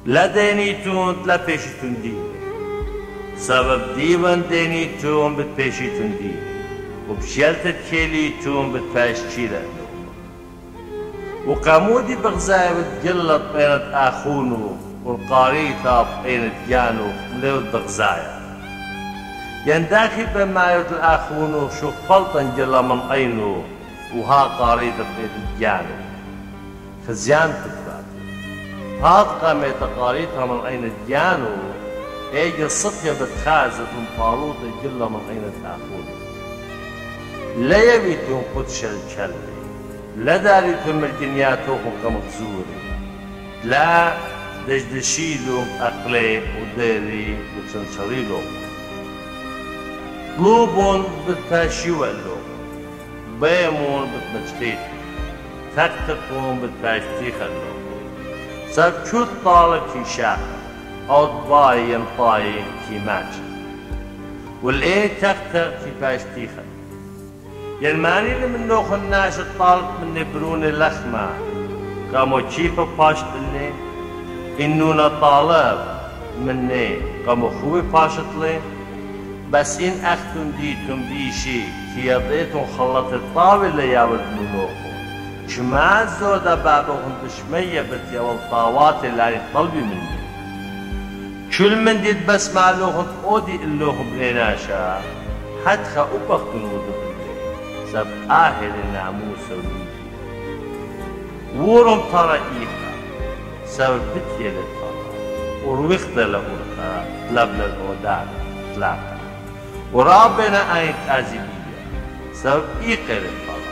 لدينيتون لا بيشتون دي سبب ديوان دينيتون بتبيشتون دي وبشيلتت كيليتون بتباشتشيلا وقامودي بغزاية بتجلط بينت آخونو والقاريطة بينت جانو مليو بغزاية ينداخي بما يرد الآخونو شو فلطن جلا من أينو وها قاريطة بينت جانو خزيان تكبات هاد قامت قاريطها من أين جانو ايجا الصفية بتخازت من طاروط جلا من أين الآخونو لا يبيتون قدش الكلي لا داريتهم الجنياتهم كمغزوري لا دجدشيلهم أقلي وديري وتنشريلهم قلوبهم بتاشيوالهم بيمون بتمجليت تكتكهم بتاشتيخلهم سب كل طالب في شاق أو ضاي ينطاي في ماج والإيه تكتك في باشتيخل يلماني اللي من نوخ الناس الطالب من نبرون اللخمة قاموا تشيفة باشت اللي إنونا طالب مني قاموا خوي باشت لي بس إن أختم ديتم دي شي كي يضيتم خلط الطاوي اللي يابد من نوخو شما زودة بابهم بشمية بتيا والطاوات اللي طلبي مني كل من ديت بس مع لوخن أودي اللوخن بليناشا حتخا أبختن ودخل سب آهل الناموس وليدي ورم ترى إيقا سب بتيا للطرى وروخت لأورقا لبنا الأودان ثلاثة ورابنا آيت أزيبية سب إيقا للطرى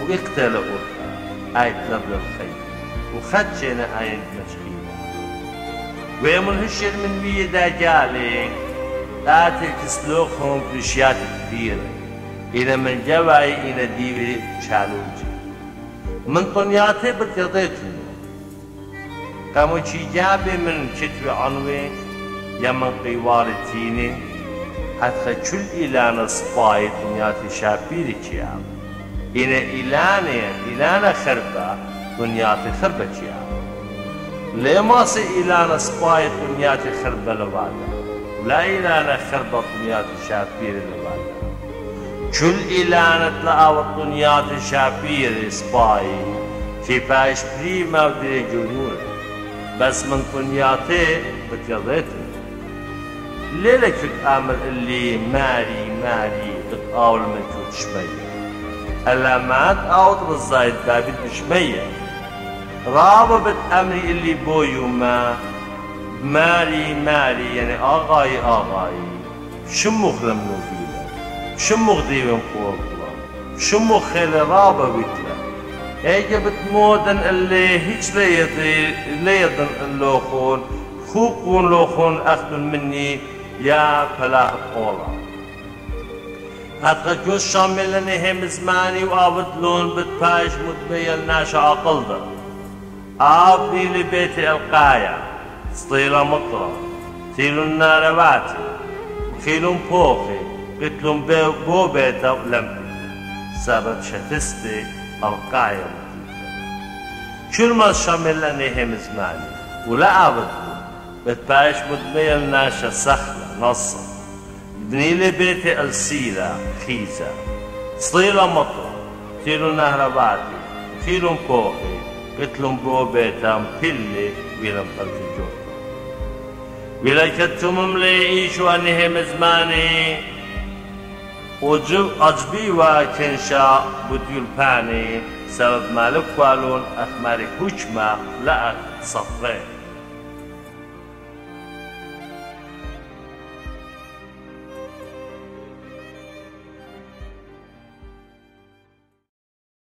وإيقتا لأورقا آيت لبنا الخير وخدشنا آيت مشخيمة ويمن هشر من بيدا جالي آتي تسلوخهم في شيات كبيرة إلى من جواي إلى ديوي شالوجي من طنياتي بتيضيتهم قاموا شي جابي من كتب عنوي يمن قوارتيني حتى كل إلانة صفاي طنياتي شابيري كيام إلانة خربة طنياتي خربة كيام لما سي إلانة صفاي طنياتي خربة لبادا ولا إلانة خربة طنياتي شابيري لبادا كل إلانة تلاقى طنياتي شابيري صفاي في باش بريما ودري جنون بس من طنياتي بتيضيتني ليلة كنت آمر اللي ماري بتقاول من كنت شمية ألا ما تقاوت بالزايد بابد بشمية رابا بتأمري اللي بويو ما ماري يعني آغاي شمو خلمنو بيلا شمو غديوين قوة شمو خيل رابا ويتلا ايجا بتمودن اللي هيج ليضن اللوخون خوكون لوخون أخذن مني يا فلاح قولا حتى جوز شاملني هم زماني وآبدلون بتباش متبين ناشا عقلده آبني لبيتي القاية سطيلة مطرة تيلو النارواتي وخيلون بوخي قتلون بو بيتا ولمبي سبب شتستي القاية كل ما شاملني هم زماني ولا آبدلون بتباش متبين ناشا سخلة نصة بني لي بيتي السيلة خيزة سطيلة مطرة تيلو نهرباتي خيلون بوخي قتلهم بو بيتام بلي ويلم قلت الجور ويلا كتم مليش وانهم زماني وعجبي وكنشا بديول باني سبب مالك والون اخماري كوشما لا صفرين